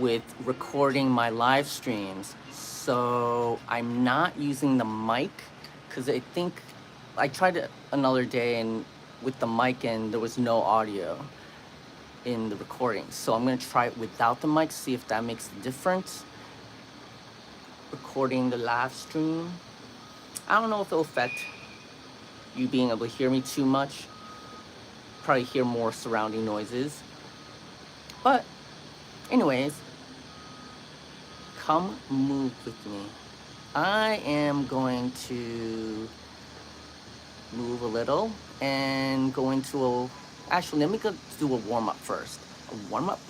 with recording my live streams. So I'm not using the mic because I think I tried it another day and with the mic and there was no audio in the recording. So I'm gonna try it without the mic, see if that makes a difference. Recording the live stream. I don't know if it'll affect you being able to hear me too much. Probably hear more surrounding noises. But anyways, come move with me. I am going to move a little and go into actually, let me go do a warm-up first. A warm-up,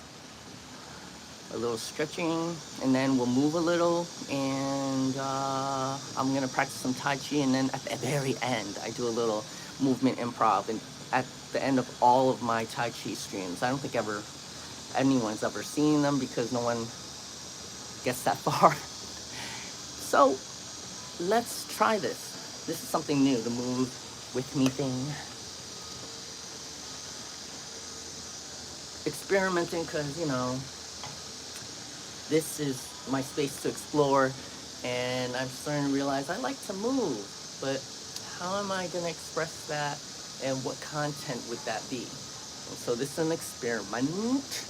a little stretching, and then we'll move a little, and I'm gonna practice some Tai Chi, and then at the very end, I do a little movement improv, and at the end of all of my Tai Chi streams. I don't think anyone's ever seen them because no one gets that far. So let's try this. This is something new, the move with me thing. Experimenting because, this is my space to explore, and I'm starting to realize I like to move, but how am I going to express that, and what content would that be? And so this is an experiment.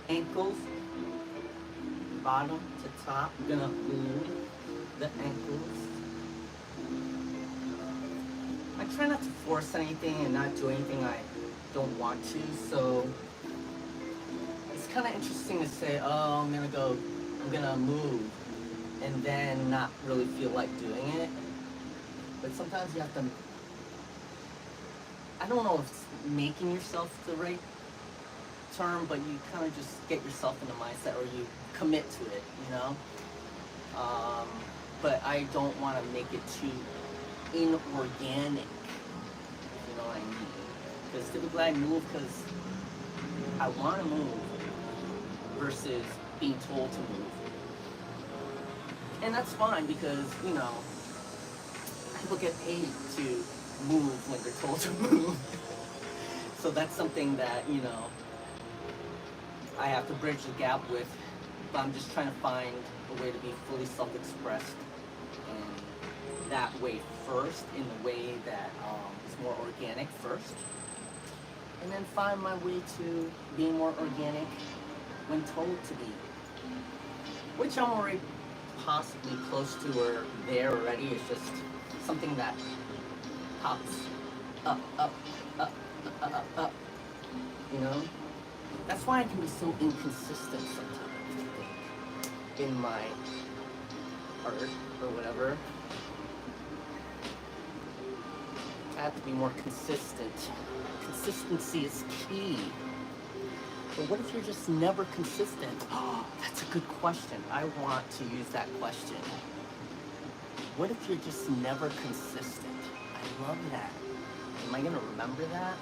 Ankles, bottom to top. I'm gonna move the ankles. I try not to force anything and not do anything I don't want to, so it's kind of interesting to say, oh, I'm gonna move, and then not really feel like doing it. But sometimes you have to, I don't know if it's making yourself the right term, but you kind of just get yourself in the mindset, or you commit to it, but I don't want to make it too inorganic, if you know what I mean, because typically I move because I want to move versus being told to move, and that's fine because people get paid to move when they're told to move. So that's something that I have to bridge the gap with, but I'm just trying to find a way to be fully self-expressed in that way first, in a way that is more organic first, and then find my way to being more organic when told to be, which I'm already possibly close to or there already. It's just something that pops up, up, up, up, up, up, That's why I can be so inconsistent sometimes, I think, in my art or whatever. I have to be more consistent. Consistency is key. But what if you're just never consistent? Oh, that's a good question. I want to use that question. What if you're just never consistent? I love that. Am I gonna remember that?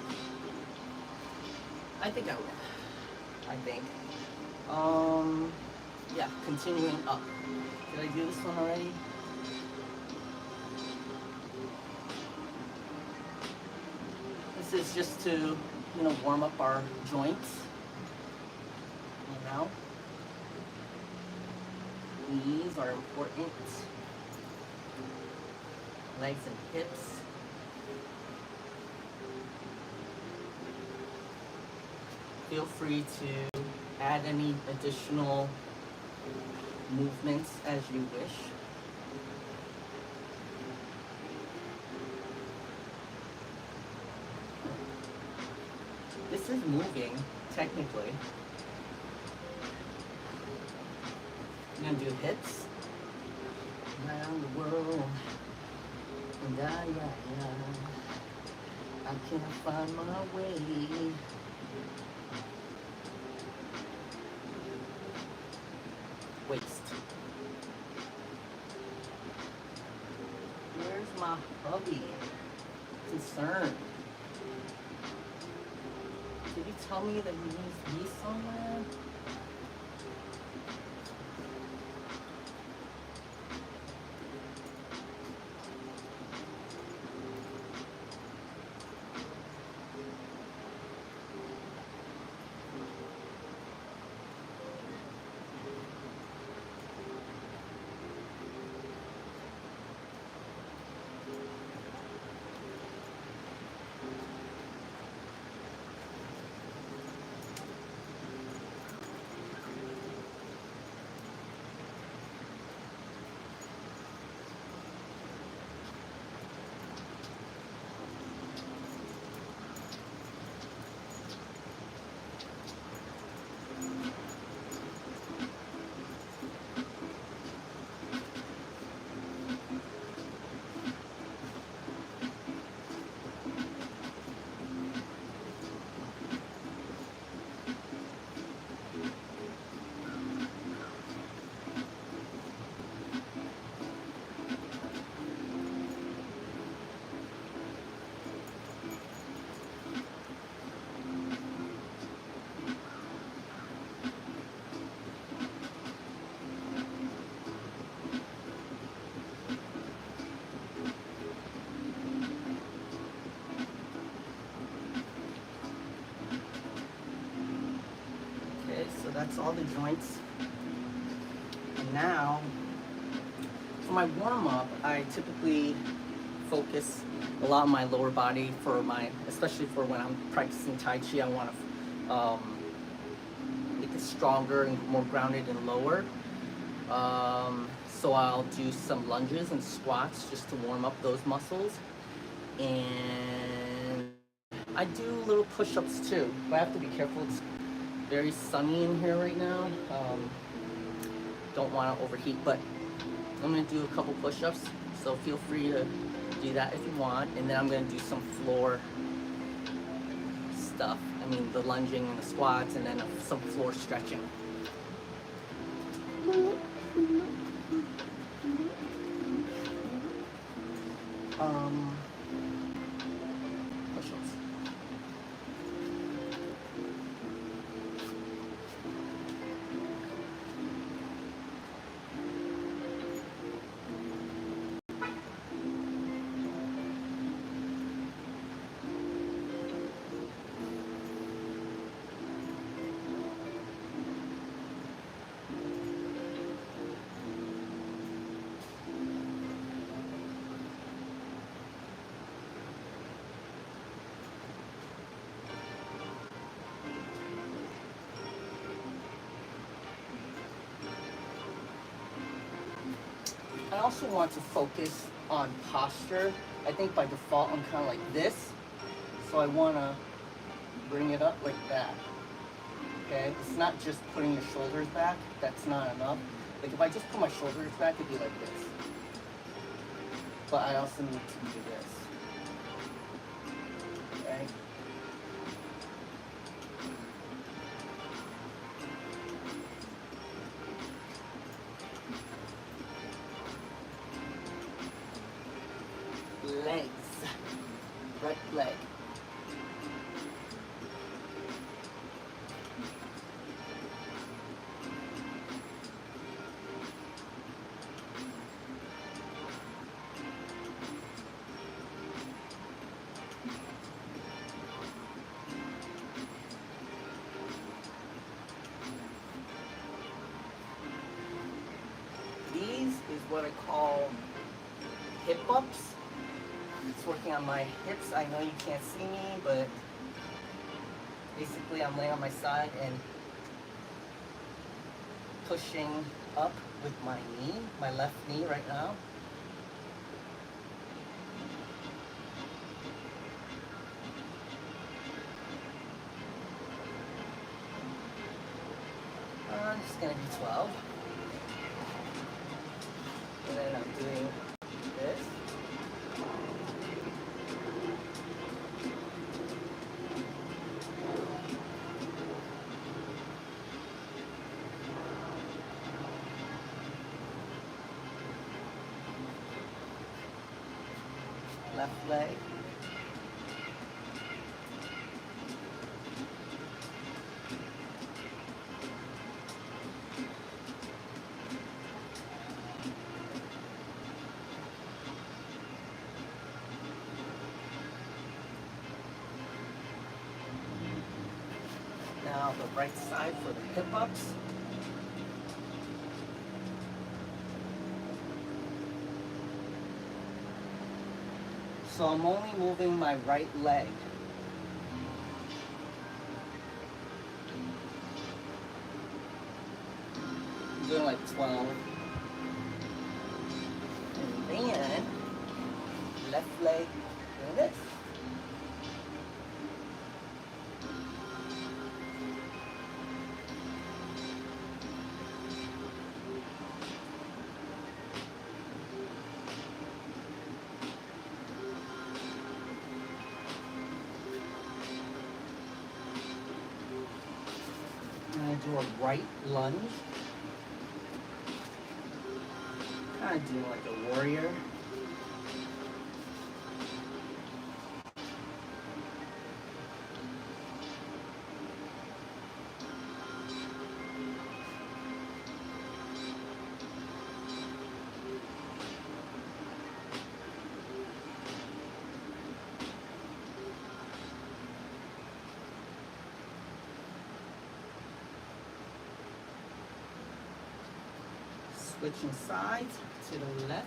I think I will. Yeah, continuing up. Did I do this one already? This is just to, warm up our joints. Knees are important. Legs and hips. Feel free to add any additional movements as you wish. This is moving, technically. I'm gonna do hips around the world. And I can't find my way. Waist. Where's my hubby? Concern. Did he tell me that he needs to be somewhere? So that's all the joints. And now, for my warm-up, I typically focus a lot on my lower body for especially for when I'm practicing Tai Chi. I want to make it stronger and more grounded and lower. So I'll do some lunges and squats just to warm up those muscles. And I do little push-ups too, but I have to be careful. It's very sunny in here right now. Don't want to overheat, but I'm going to do a couple push-ups, so feel free to do that if you want. And then I'm going to do some floor stuff. I mean, the lunging and the squats, and then some floor stretching. Push-ups. I also want to focus on posture. I think by default I'm kind of like this, so I want to bring it up like that. Okay, it's not just putting your shoulders back, that's not enough. Like if I just put my shoulders back, it'd be like this. But I also need to do this. Okay? Legs. Right leg. These is what I call hip ups. It's working on my hips. I know you can't see me, but basically I'm laying on my side and pushing up with my knee, my left knee right now. I'm just gonna do 12. And then I'm doing this. left leg. Now the right side for the hip ups. So I'm only moving my right leg. I'm doing like 12. And then left leg doing this. And I do a right lunge. Kind of do like a warrior. Switching sides to the left.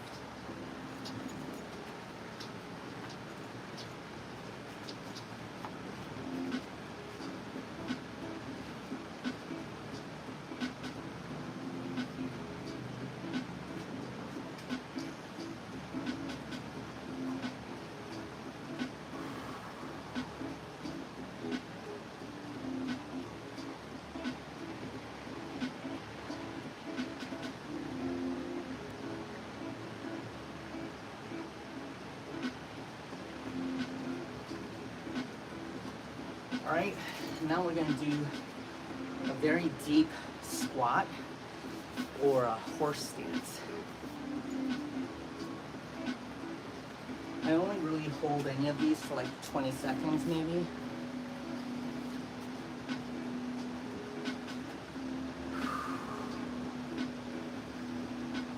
All right, now we're gonna do a very deep squat or a horse stance. I only really hold any of these for like 20 seconds maybe.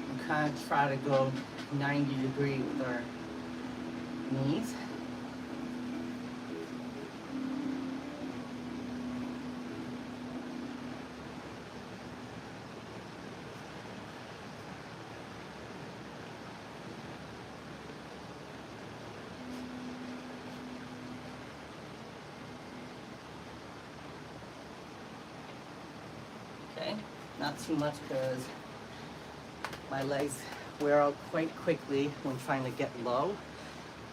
And kind of try to go 90 degree with our knees. Okay, not too much because my legs wear out quite quickly when trying to get low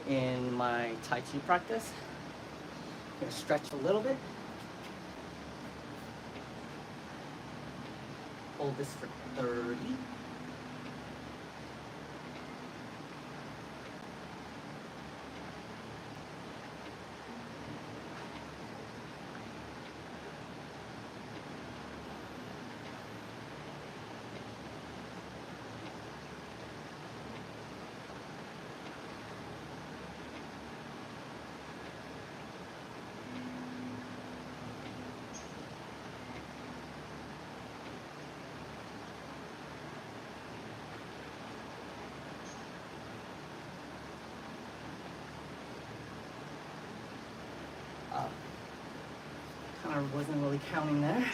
in my Tai Chi practice. I'm gonna stretch a little bit. Hold this for 30. Kind of wasn't really counting there.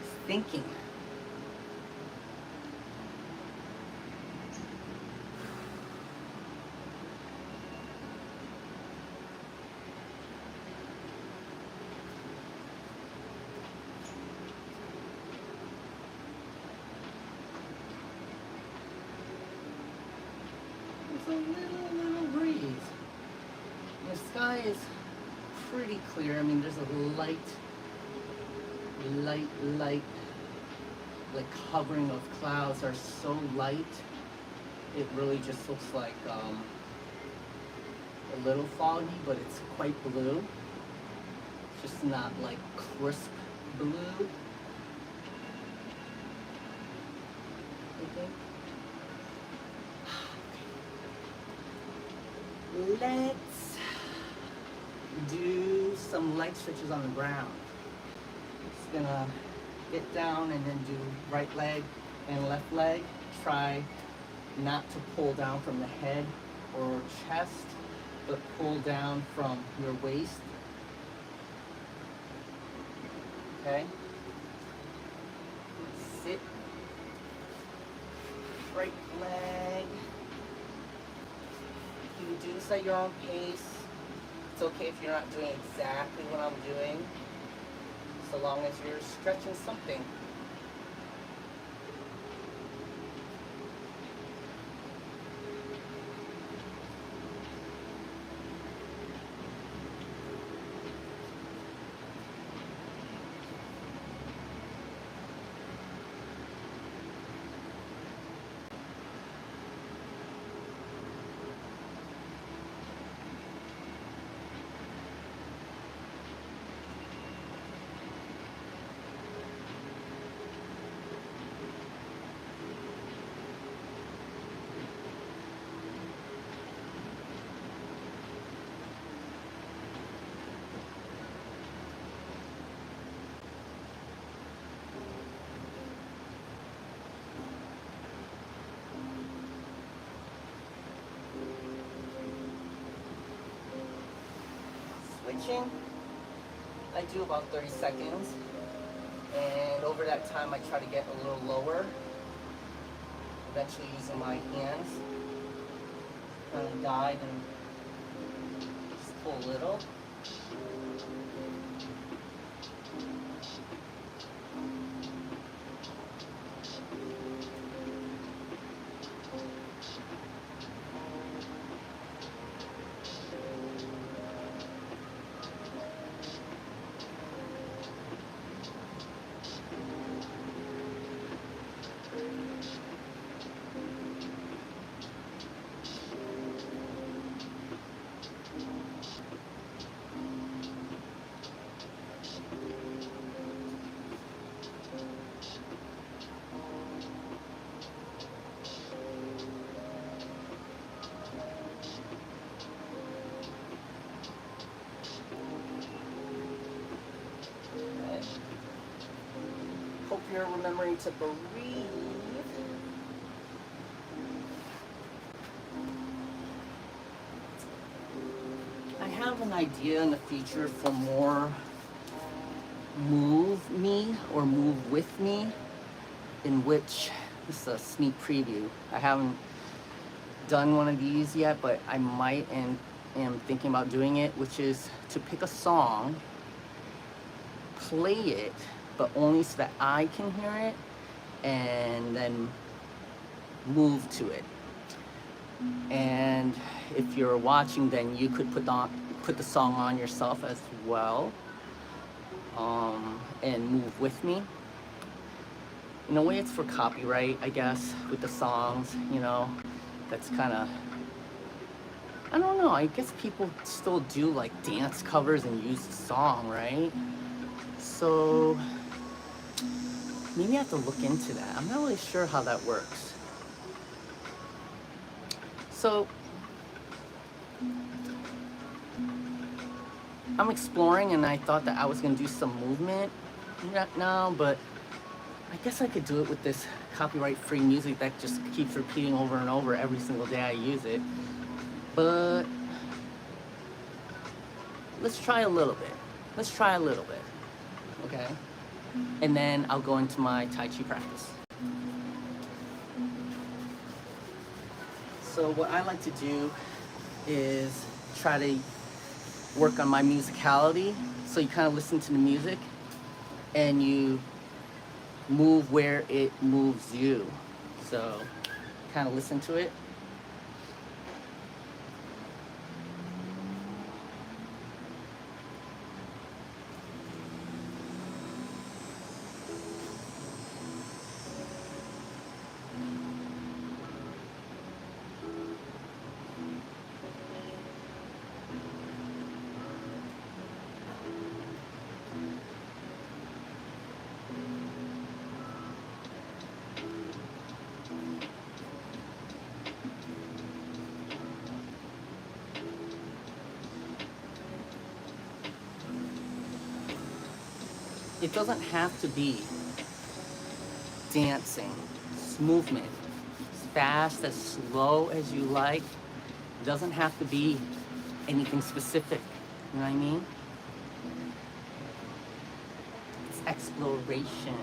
Just thinking. It's a little breeze. The sky is pretty clear. I mean, there's a light, like covering of clouds are so light. It really just looks like a little foggy, but it's quite blue. Just not like crisp blue. I think. Let's do some leg stretches on the ground. Just gonna get down and then do right leg and left leg. Try not to pull down from the head or chest, but pull down from your waist. Okay? Sit. Right leg. You can do this at your own pace. It's okay if you're not doing exactly what I'm doing, so long as you're stretching something. Switching, I do about 30 seconds, and over that time I try to get a little lower, eventually using my hands, kind of guide and just pull a little. Hope you're remembering to breathe. I have an idea in the future for more move me or move with me, in which this is a sneak preview. I haven't done one of these yet, but I might and am thinking about doing it, which is to pick a song, play it, but only so that I can hear it, and then move to it. And if you're watching, then you could put the song on yourself as well, and move with me. In a way, it's for copyright, I guess, with the songs, you know. That's kind of, I don't know, I guess people still do like dance covers and use the song, right? So maybe I have to look into that. I'm not really sure how that works. So I'm exploring, and I thought that I was gonna do some movement now, but I guess I could do it with this copyright-free music that just keeps repeating over and over every single day I use it. But let's try a little bit. Okay? And then I'll go into my Tai Chi practice. So what I like to do is try to work on my musicality. So you kind of listen to the music and you move where it moves you. So kind of listen to it. It doesn't have to be dancing, it's movement, as fast, as slow as you like. It doesn't have to be anything specific. You know what I mean? It's exploration.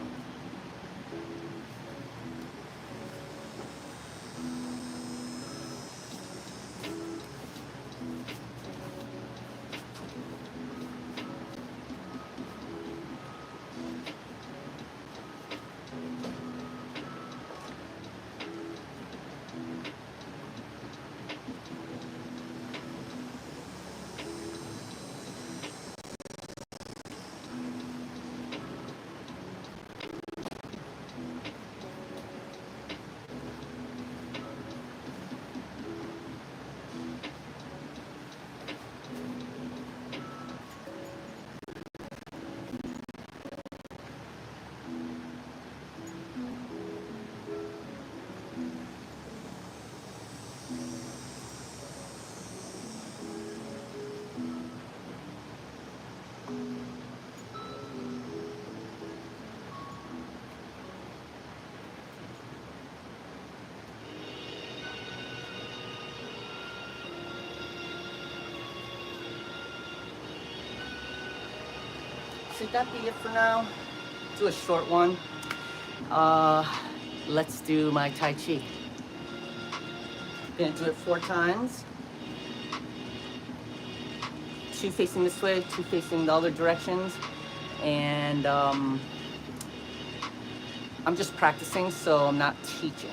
Should that be it for now? Do a short one. Uh, let's do my Tai Chi. Gonna do it 4 times. 2 facing this way, 2 facing the other directions. And I'm just practicing, so I'm not teaching.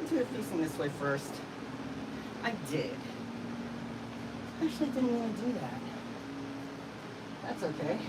do it facing this way first. I did. Actually, I didn't really do that. That's okay.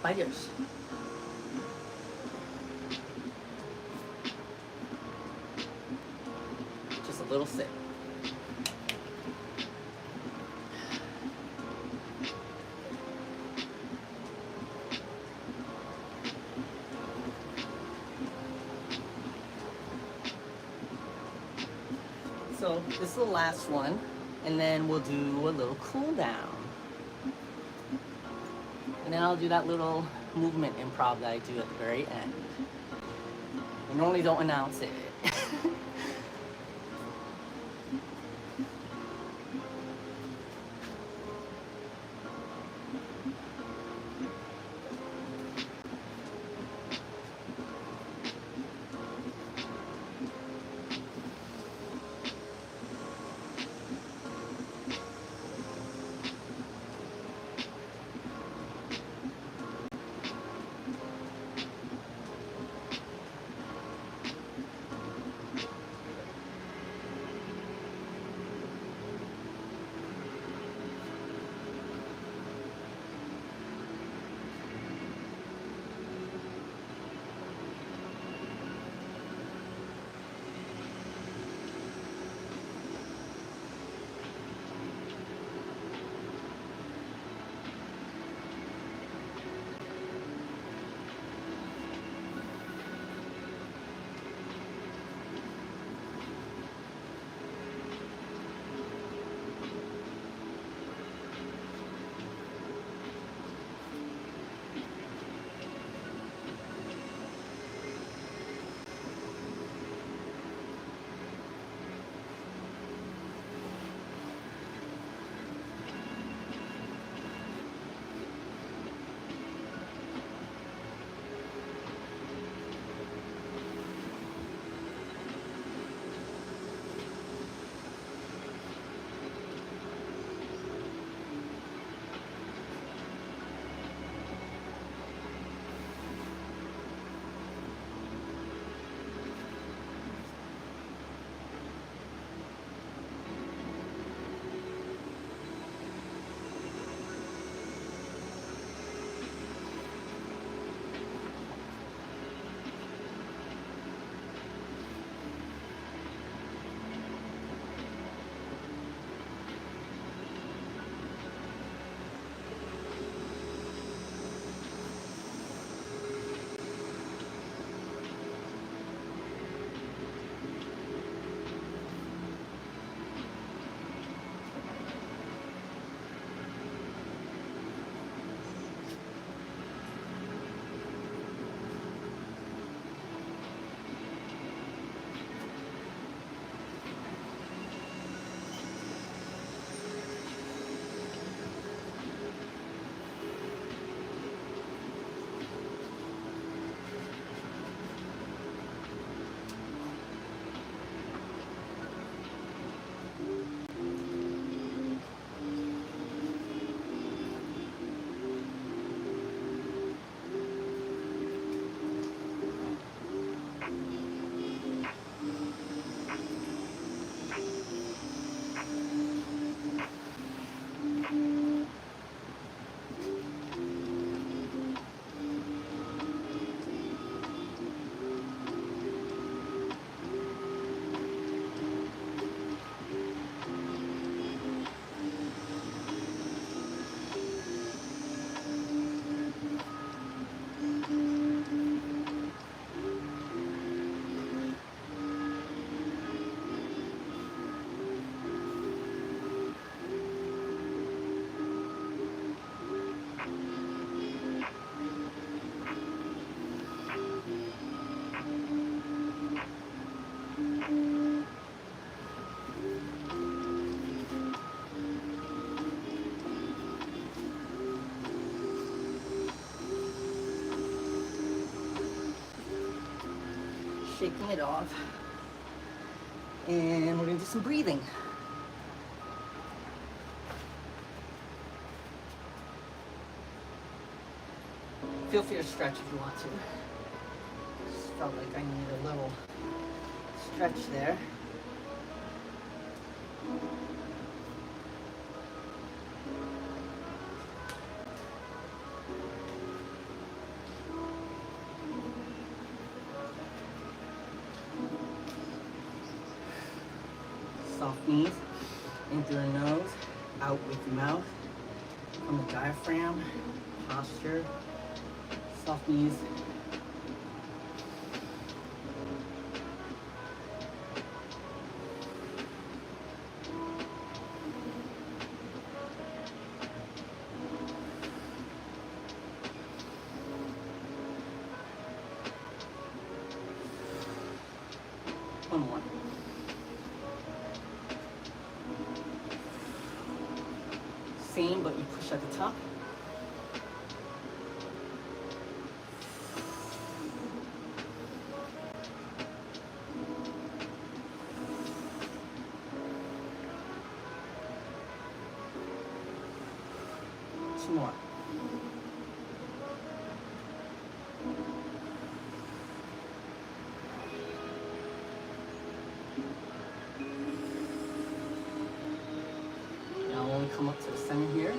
Biters. Just a little sip. So this is the last one, and then we'll do a little cool down. And then I'll do that little movement improv that I do at the very end. I normally don't announce it. Shaking it off. And we're gonna do some breathing. Feel free to stretch if you want to. Just felt like I needed a little stretch there. Soft knees, in through the nose, out with your mouth. From the diaphragm, posture, soft knees. One more. Same, but you push at the top. Two more. Now when we come up to the center here,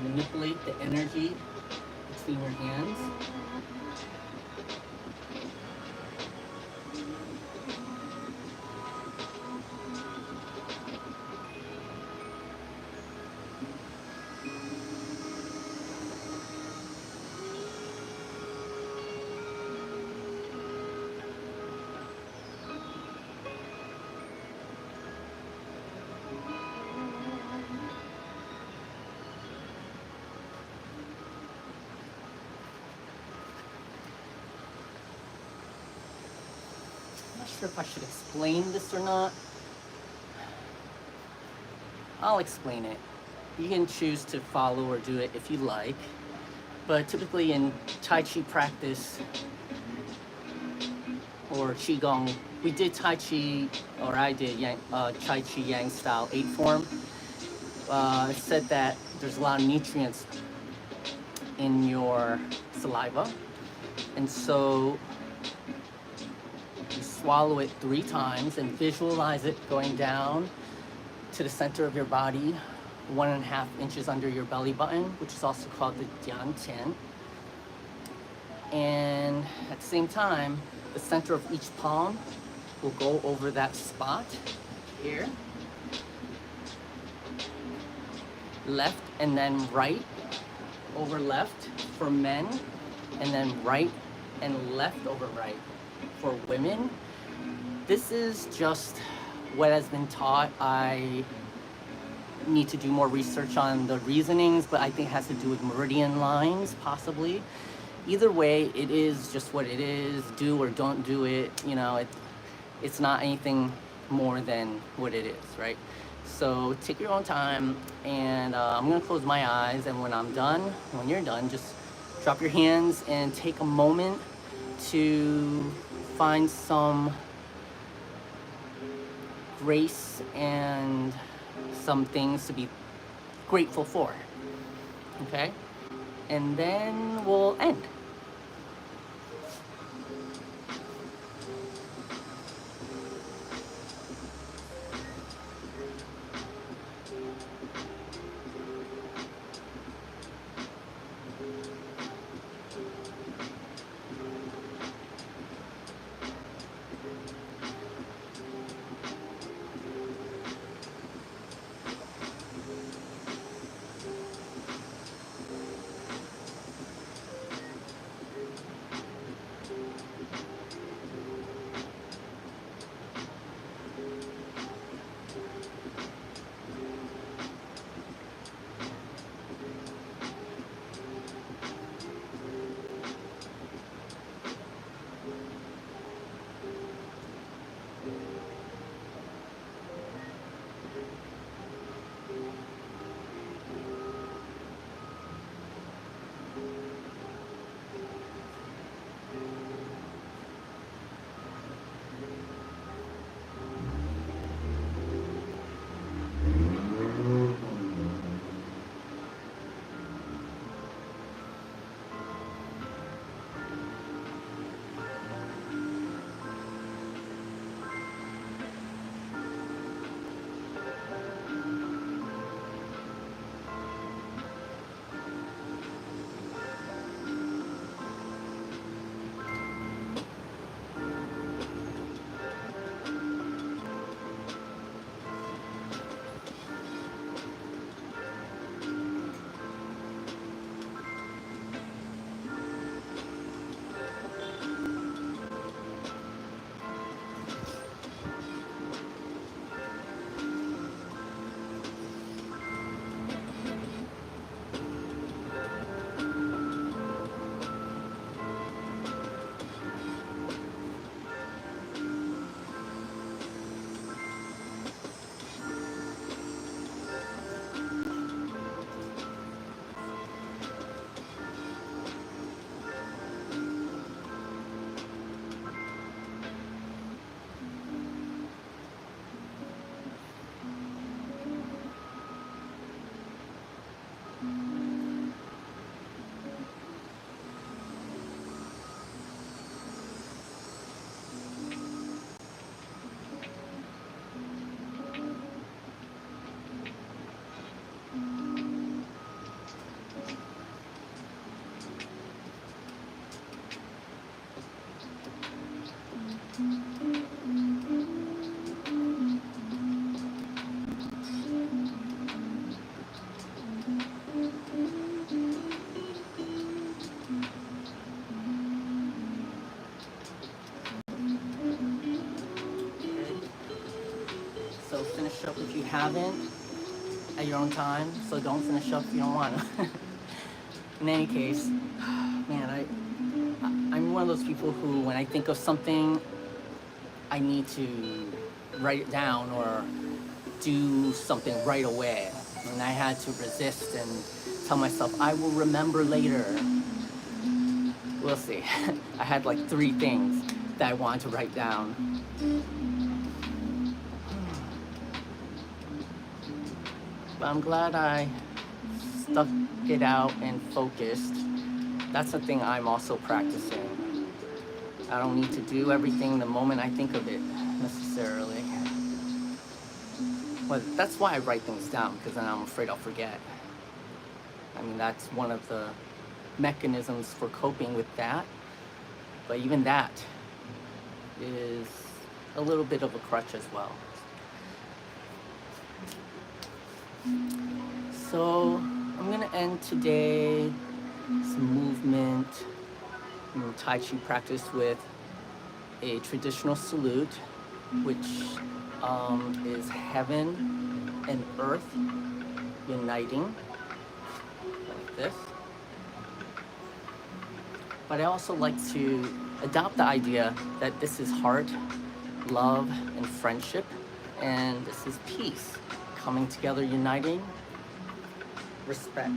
manipulate the energy between your hands. I'm not sure if I should explain this or not. I'll explain it. You can choose to follow or do it if you like. But typically in Tai Chi practice or Qigong, we did Tai Chi, or I did Tai Chi Yang style 8 form. It said that there's a lot of nutrients in your saliva. And so you swallow it 3 times and visualize it going down to the center of your body, 1.5 inches under your belly button, which is also called the Jian. And at the same time, the center of each palm will go over that spot here. Left and then right over left for men, and then right and left over right for women. This is just what has been taught. I need to do more research on the reasonings, but I think it has to do with meridian lines, possibly. Either way, it is just what it is. Do or don't do it, you know, it's not anything more than what it is, right? So take your own time, and I'm gonna close my eyes, and when I'm done, when you're done, just drop your hands and take a moment to find some grace and some things to be grateful for, okay? And then we'll end. finish up if you haven't at your own time. So don't finish up if you don't want to. In any case, man, I'm one of those people who, when I think of something, I need to write it down or do something right away. And I had to resist and tell myself, I will remember later. We'll see. I had like 3 things that I wanted to write down. But I'm glad I stuck it out and focused. That's the thing I'm also practicing. I don't need to do everything the moment I think of it, necessarily. Well, that's why I write things down, because then I'm afraid I'll forget. I mean, that's one of the mechanisms for coping with that. But even that is a little bit of a crutch as well. So I'm gonna end today's movement Tai Chi practice with a traditional salute, which is heaven and earth uniting, like this. But I also like to adopt the idea that this is heart, love, and friendship, and this is peace, coming together, uniting, respect.